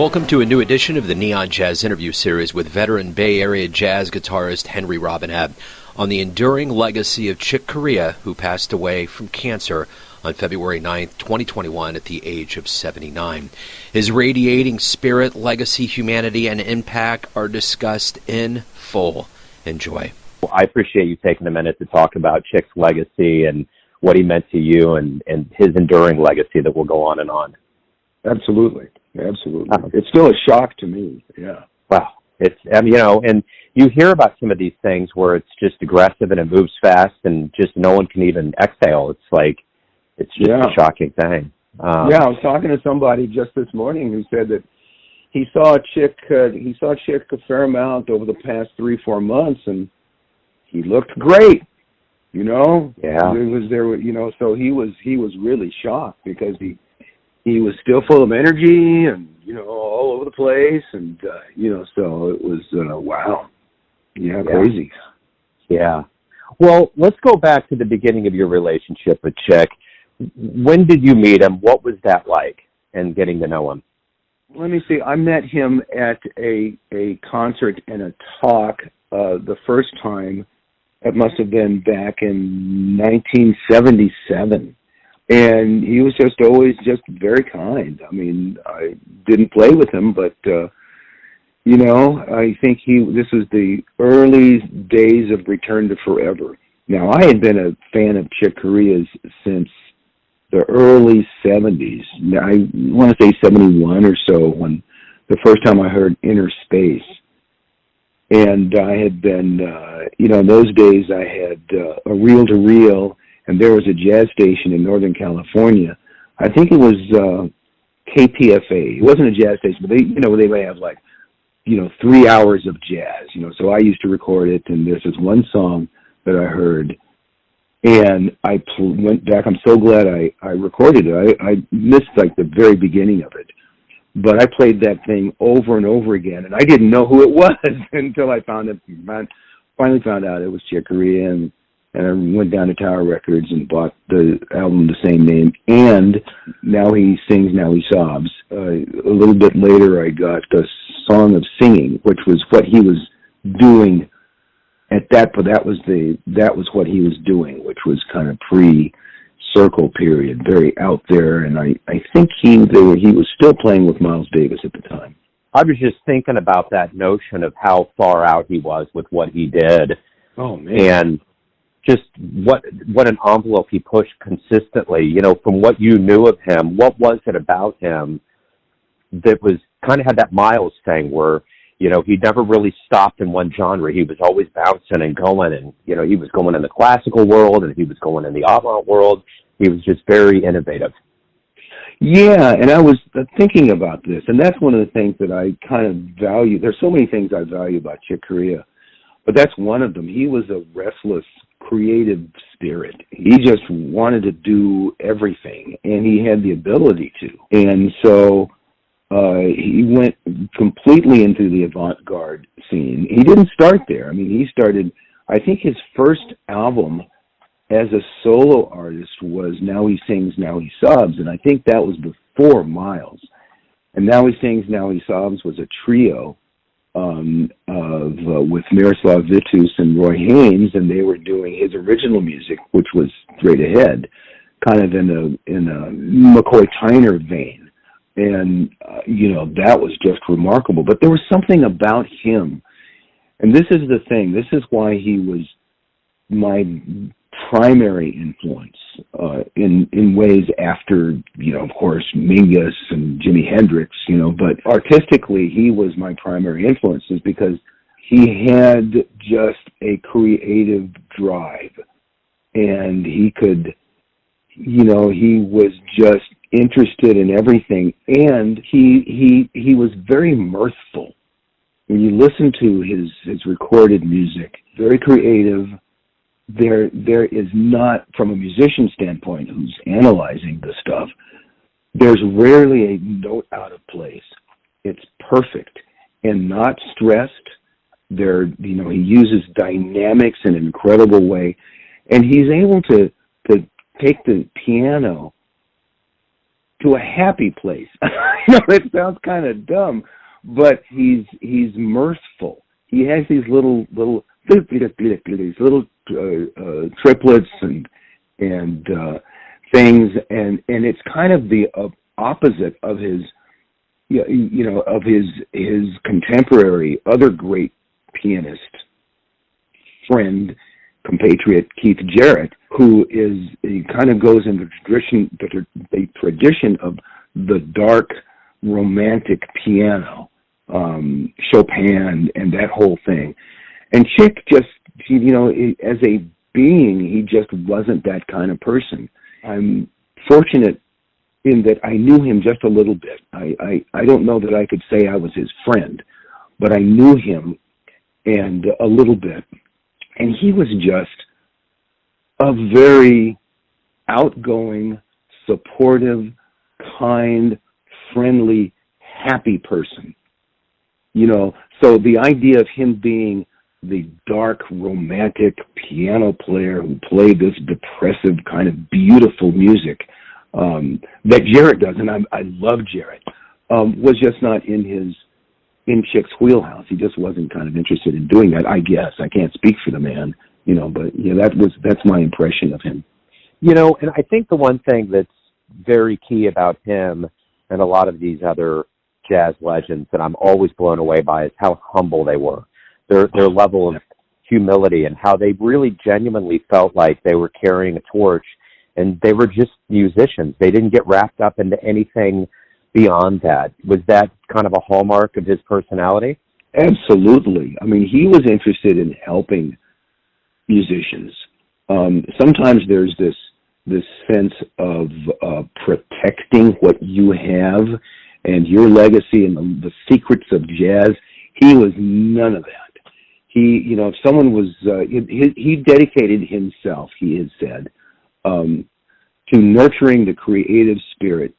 Welcome to a new edition of the Neon Jazz interview series with veteran Bay Area jazz guitarist Henry Robinett on the enduring legacy of Chick Corea, who passed away from cancer on February 9th, 2021 at the age of 79. His radiating spirit, legacy, humanity, and impact are discussed in full. Enjoy. Well, I appreciate you taking a minute to talk about Chick's legacy and what he meant to you and his enduring legacy that will go on and on. Absolutely. It's still a shock to me. Yeah. Wow. It's, and you hear about some of these things where it's just aggressive and it moves fast and just no one can even exhale. It's like, it's just a shocking thing. I was talking to somebody just this morning who said that he saw Chick a fair amount over the past 3-4 months, and he looked great. Yeah. It was there. So he was really shocked because he was still full of energy and all over the place, and so it was wow. Yeah, crazy. Yeah. Well, let's go back to the beginning of your relationship with Chick. When did you meet him? What was that like, and getting to know him? Let me see. I met him at a concert and a talk the first time. It must have been back in 1977. And he was just always just very kind. I mean, I didn't play with him, but, I think this was the early days of Return to Forever. Now, I had been a fan of Chick Corea's since the early 70s. I want to say 71 or so, when the first time I heard Inner Space. And I had been, in those days I had a reel-to-reel, and there was a jazz station in Northern California. I think it was KPFA. It wasn't a jazz station, but they may have 3 hours of jazz. So I used to record it, and this is one song that I heard, and I went back. I'm so glad I recorded it. I missed the very beginning of it, but I played that thing over and over again, and I didn't know who it was until I finally found out it was Chick Corea, and I went down to Tower Records and bought the album the same name. And Now He Sings, Now He Sobs. A little bit later, I got the Song of Singing, which was what he was doing at that. But that was what he was doing, which was kind of pre-Circle period, very out there. And I think he was still playing with Miles Davis at the time. I was just thinking about that notion of how far out he was with what he did. Oh, man. And just what an envelope he pushed consistently. From what you knew of him, what was it about him that was kind of had that Miles thing where, he never really stopped in one genre. He was always bouncing and going, and, he was going in the classical world and he was going in the avant world. He was just very innovative. Yeah, and I was thinking about this, and that's one of the things that I kind of value. There's so many things I value about Chick Corea, but that's one of them. He was a restless, creative spirit. He just wanted to do everything, and he had the ability to. And so he went completely into the avant-garde scene. He didn't start there. I mean, he started, I think his first album as a solo artist was Now He Sings, Now He Sobs, and I think that was before Miles. And Now He Sings, Now He Sobs was a trio with Miroslav Vitus and Roy Haynes, and they were doing his original music, which was straight ahead, kind of in a McCoy Tyner vein. And, that was just remarkable. But there was something about him, and this is the thing, this is why he was my primary influence in ways after, of course, Mingus and Jimi Hendrix, but artistically he was my primary influence, is because he had just a creative drive, and he could, he was just interested in everything, and he was very mirthful. When you listen to his recorded music, very creative. There is not, from a musician standpoint who's analyzing the stuff, there's rarely a note out of place. It's perfect and not stressed. He uses dynamics in an incredible way, and he's able to take the piano to a happy place. You know, it sounds kind of dumb, but he's mirthful. He has these little triplets and things, and it's kind of the opposite of his, you know, of his contemporary, other great pianist friend, compatriot Keith Jarrett, who he kind of goes in the tradition of the dark romantic piano, Chopin and that whole thing. And Chick just, you know, as a being, he just wasn't that kind of person. I'm fortunate in that I knew him just a little bit. I don't know that I could say I was his friend, but I knew him and a little bit. And he was just a very outgoing, supportive, kind, friendly, happy person. You know, so the idea of him being the dark, romantic piano player who played this depressive kind of beautiful music that Jarrett does, and I love Jarrett, was just not in Chick's wheelhouse. He just wasn't kind of interested in doing that, I guess. I can't speak for the man, you know, but yeah, that's my impression of him. You know, and I think the one thing that's very key about him and a lot of these other jazz legends that I'm always blown away by is how humble they were. Their level of humility and how they really genuinely felt like they were carrying a torch, and they were just musicians. They didn't get wrapped up into anything beyond that. Was that kind of a hallmark of his personality? Absolutely. I mean, he was interested in helping musicians. Sometimes there's this sense of protecting what you have and your legacy and the secrets of jazz. He was none of that. He, you know, if someone was, he dedicated himself, he has said, to nurturing the creative spirit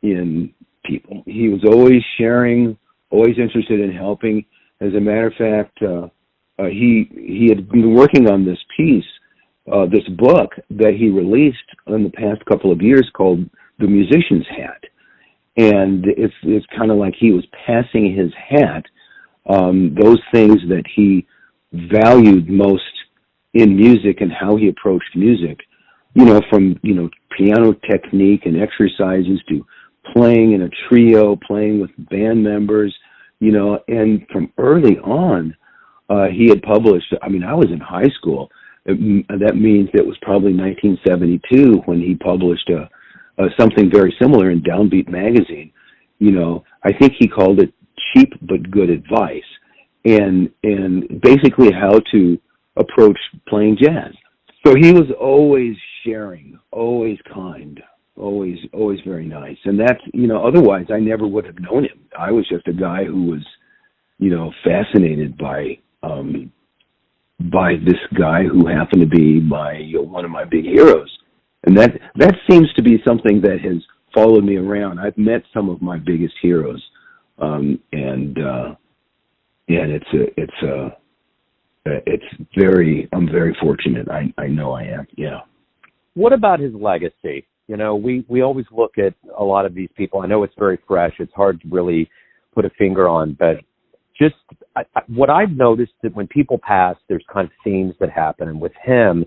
in people. He was always sharing, always interested in helping. As a matter of fact, he had been working on this piece, this book that he released in the past couple of years called The Musician's Hat. And it's kind of like he was passing his hat, those things that he valued most in music and how he approached music, you know, from, you know, piano technique and exercises to playing in a trio, playing with band members, you know, and from early on, he had published, I mean, I was in high school. That means it was probably 1972 when he published something very similar in Downbeat magazine. You know, I think he called it Cheap But Good Advice, and basically how to approach playing jazz. So he was always sharing, always kind, always very nice. And that's, you know, otherwise I never would have known him. I was just a guy who was, you know, fascinated by this guy who happened to be one of my big heroes. And that seems to be something that has followed me around. I've met some of my biggest heroes, and I'm very fortunate. I know I am. Yeah. What about his legacy? You know, we always look at a lot of these people. I know it's very fresh. It's hard to really put a finger on, but just what I've noticed that when people pass, there's kind of themes that happen. And with him,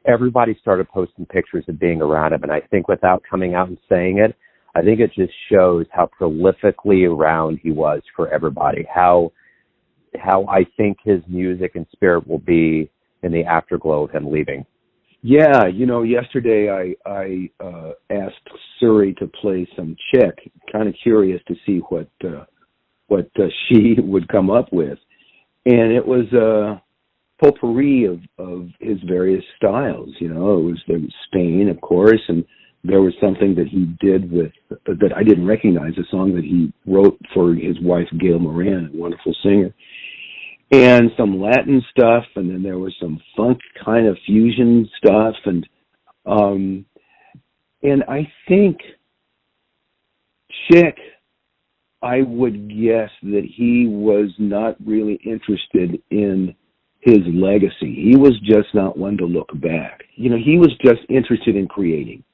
everybody started posting pictures of being around him. And I think without coming out and saying it, I think it just shows how prolifically around he was for everybody, how I think his music and spirit will be in the afterglow of him leaving. Yeah, you know, yesterday I asked Suri to play some Chick, kind of curious to see what she would come up with. And it was a potpourri of his various styles. You know, there was Spain, of course, and there was something that he did that I didn't recognize, a song that he wrote for his wife, Gail Moran, a wonderful singer, and some Latin stuff, and then there was some funk kind of fusion stuff, and I think Chick, I would guess that he was not really interested in his legacy. He was just not one to look back. You know, he was just interested in creating.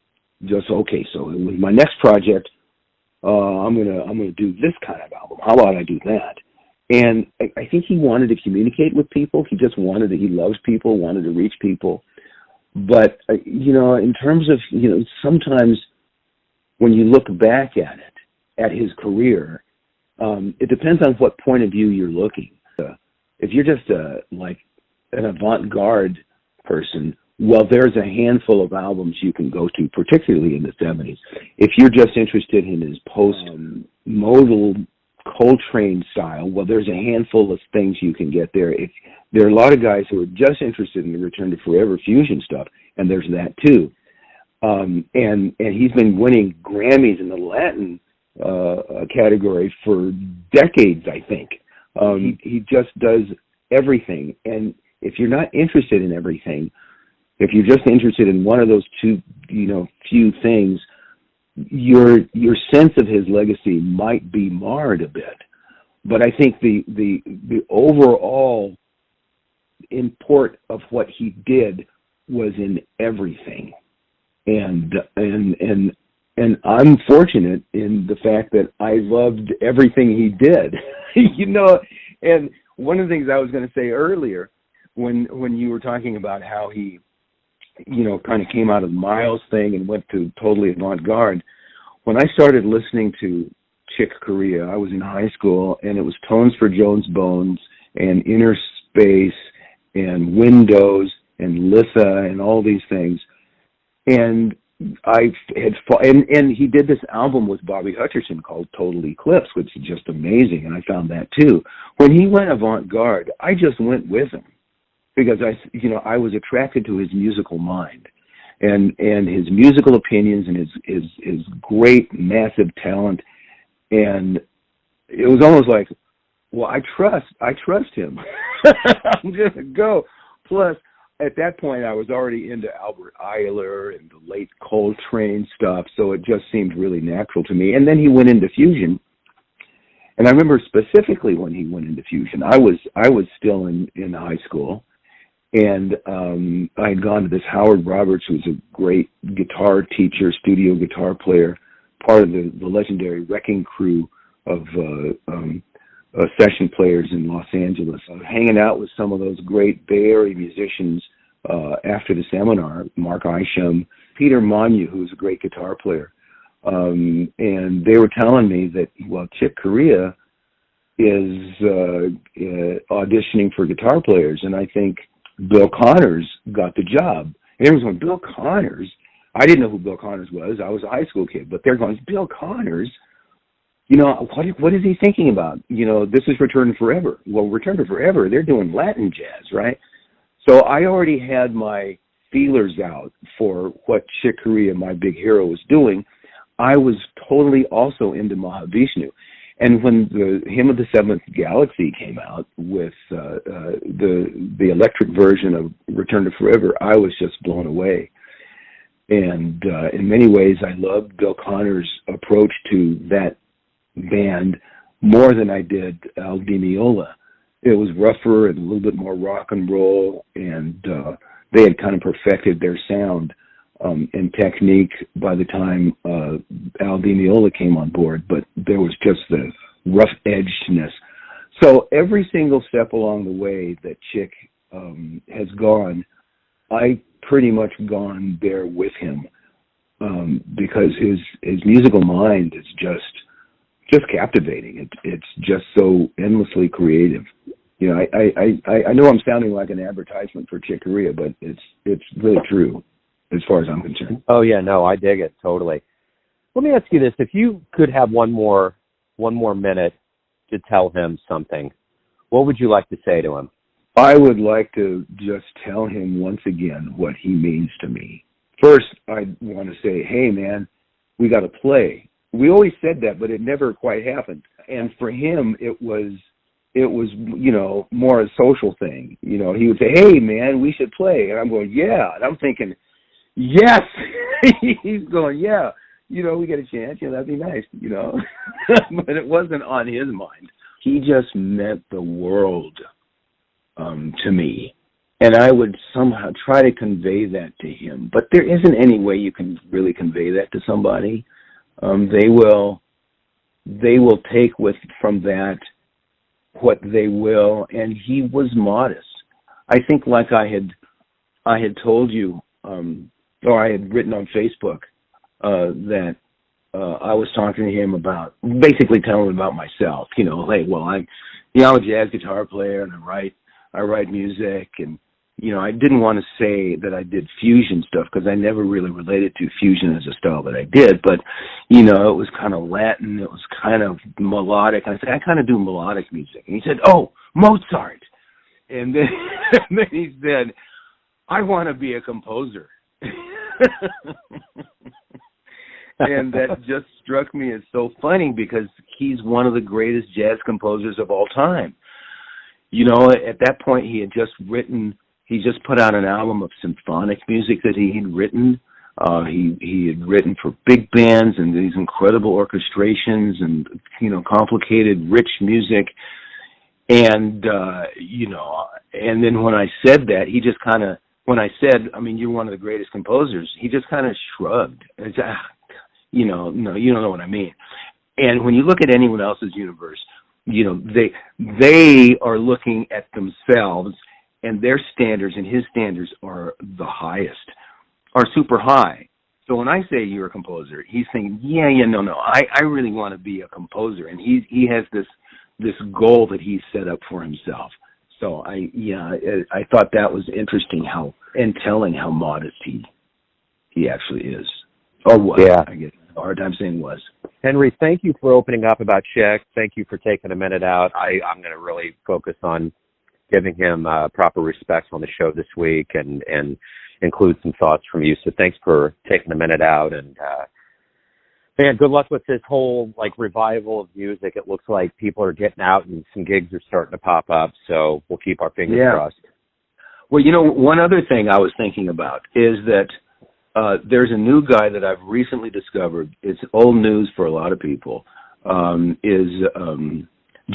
Just, okay, so with my next project, I'm gonna do this kind of album. How about I do that? And I think he wanted to communicate with people. He just wanted to. He loves people, wanted to reach people. But in terms of sometimes when you look back at it, at his career, it depends on what point of view you're looking. If you're just like an avant-garde person, well, there's a handful of albums you can go to, particularly in the 70s. If you're just interested in his post-modal Coltrane style, well, there's a handful of things you can get there. There are a lot of guys who are just interested in the Return to Forever fusion stuff, and there's that too. And he's been winning Grammys in the Latin category for decades, I think. He just does everything. And if you're not interested in everything, if you're just interested in one of those two, few things, your sense of his legacy might be marred a bit. But I think the overall import of what he did was in everything. And I'm fortunate in the fact that I loved everything he did. And one of the things I was going to say earlier, when you were talking about how he kind of came out of the Miles thing and went to totally avant-garde. When I started listening to Chick Corea, I was in high school, and it was Tones for Jones Bones and Inner Space and Windows and Litha and all these things. And and he did this album with Bobby Hutcherson called Total Eclipse, which is just amazing, and I found that too. When he went avant-garde, I just went with him, because I was attracted to his musical mind and his musical opinions and his great, massive talent. And it was almost like, well, I trust him. I'm going to go. Plus, at that point, I was already into Albert Ayler and the late Coltrane stuff, so it just seemed really natural to me. And then he went into fusion. And I remember specifically when he went into fusion, I was still in high school. And I had gone to this Howard Roberts, who was a great guitar teacher, studio guitar player, part of the legendary Wrecking Crew of session players in Los Angeles. I was hanging out with some of those great Bay Area musicians after the seminar, Mark Isham, Peter Monyu, who was a great guitar player. And they were telling me that, well, Chick Corea is auditioning for guitar players, and I think Bill Connors got the job. And everyone's going, Bill Connors? I didn't know who Bill Connors was. I was a high school kid. But they're going, Bill Connors? What is he thinking about? This is Return to Forever. Well, Return to Forever, they're doing Latin jazz, right? So I already had my feelers out for what Chick Corea, my big hero, was doing. I was totally also into Mahavishnu. And when the Hymn of the Seventh Galaxy came out with the electric version of Return to Forever, I was just blown away. And in many ways, I loved Bill Connors' approach to that band more than I did Al Di Meola. It was rougher and a little bit more rock and roll, and they had kind of perfected their sound and technique by the time Al Di Meola came on board, but there was just the rough edgedness. So every single step along the way that Chick has gone, I pretty much gone there with him, because his musical mind is just captivating. It's just so endlessly creative. I know I'm sounding like an advertisement for Chick Corea, but it's really true as far as I'm concerned. Oh yeah, no, I dig it totally. Let me ask you this: if you could have one more minute to tell him something, what would you like to say to him? I would like to just tell him once again what he means to me. First, I want to say, hey man, we got to play. We always said that, but it never quite happened. And for him, it was more a social thing. He would say, hey man, we should play. And I'm going, yeah. And I'm thinking, yes. He's going, yeah. We get a chance. That'd be nice. But it wasn't on his mind. He just meant the world to me. And I would somehow try to convey that to him. But there isn't any way you can really convey that to somebody. They will they will take from that what they will, and he was modest. I think, like I had told you, or I had written on Facebook, that I was talking to him about, basically telling him about myself. Hey, well, I'm a jazz guitar player, and I write music, and I didn't want to say that I did fusion stuff because I never really related to fusion as a style that I did, but it was kind of Latin, it was kind of melodic. I said, I kind of do melodic music, and he said, "Oh, Mozart," and then and then he said, "I want to be a composer." And that just struck me as so funny because he's one of the greatest jazz composers of all time. At that point, he just put out an album of symphonic music that he had written. He had written for big bands and these incredible orchestrations and, complicated, rich music. And, and then when I said that, he just when I said, you're one of the greatest composers, he just kind of shrugged. And said, no, you don't know what I mean. And when you look at anyone else's universe, they are looking at themselves, and their standards and his standards are the highest, are super high. So when I say you're a composer, he's thinking, no, I really want to be a composer. And he has this goal that he's set up for himself. So I thought that was interesting and telling how modest he actually is. Or was. Yeah. I guess a hard time saying was. Henry, thank you for opening up about Chick. Thank you for taking a minute out. I'm going to really focus on giving him proper respects on the show this week and include some thoughts from you. So thanks for taking a minute out. And, man, good luck with this whole, revival of music. It looks like people are getting out and some gigs are starting to pop up. So we'll keep our fingers crossed. Well, one other thing I was thinking about is that there's a new guy that I've recently discovered. It's old news for a lot of people, is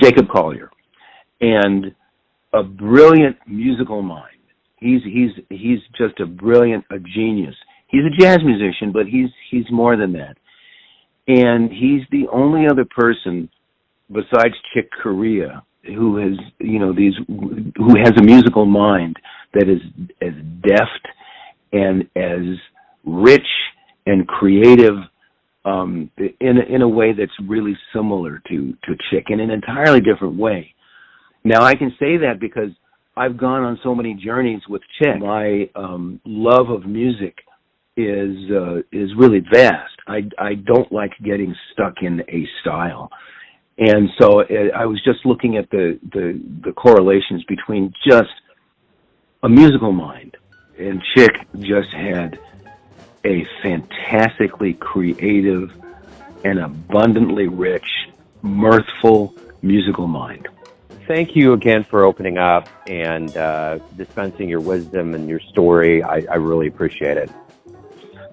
Jacob Collier. And a brilliant musical mind. He's just a genius. He's a jazz musician, but he's more than that. And he's the only other person besides Chick Corea who has, who has a musical mind that is as deft and as rich and creative in a way that's really similar to Chick in an entirely different way. Now, I can say that because I've gone on so many journeys with Chick. My love of music is really vast. I don't like getting stuck in a style. And so I was just looking at the correlations between just a musical mind, and Chick just had a fantastically creative and abundantly rich, mirthful musical mind. Thank you again for opening up and dispensing your wisdom and your story. I really appreciate it.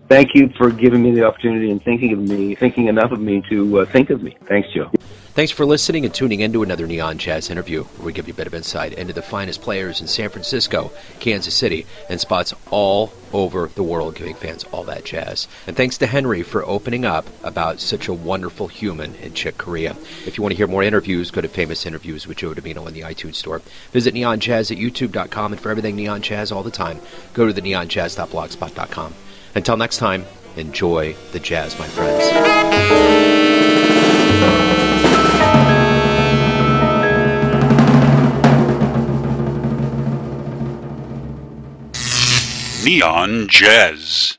Thank you for giving me the opportunity and thinking enough of me to think of me. Thanks, Joe. Thanks for listening and tuning in to another Neon Jazz interview, where we give you a bit of insight into the finest players in San Francisco, Kansas City, and spots all over the world, giving fans all that jazz. And thanks to Henry for opening up about such a wonderful human in Chick Corea. If you want to hear more interviews, go to Famous Interviews with Joe Domino in the iTunes Store. Visit neonjazz at youtube.com, and for everything Neon Jazz all the time, go to the neonjazz.blogspot.com. Until next time, enjoy the jazz, my friends. Neon Jazz.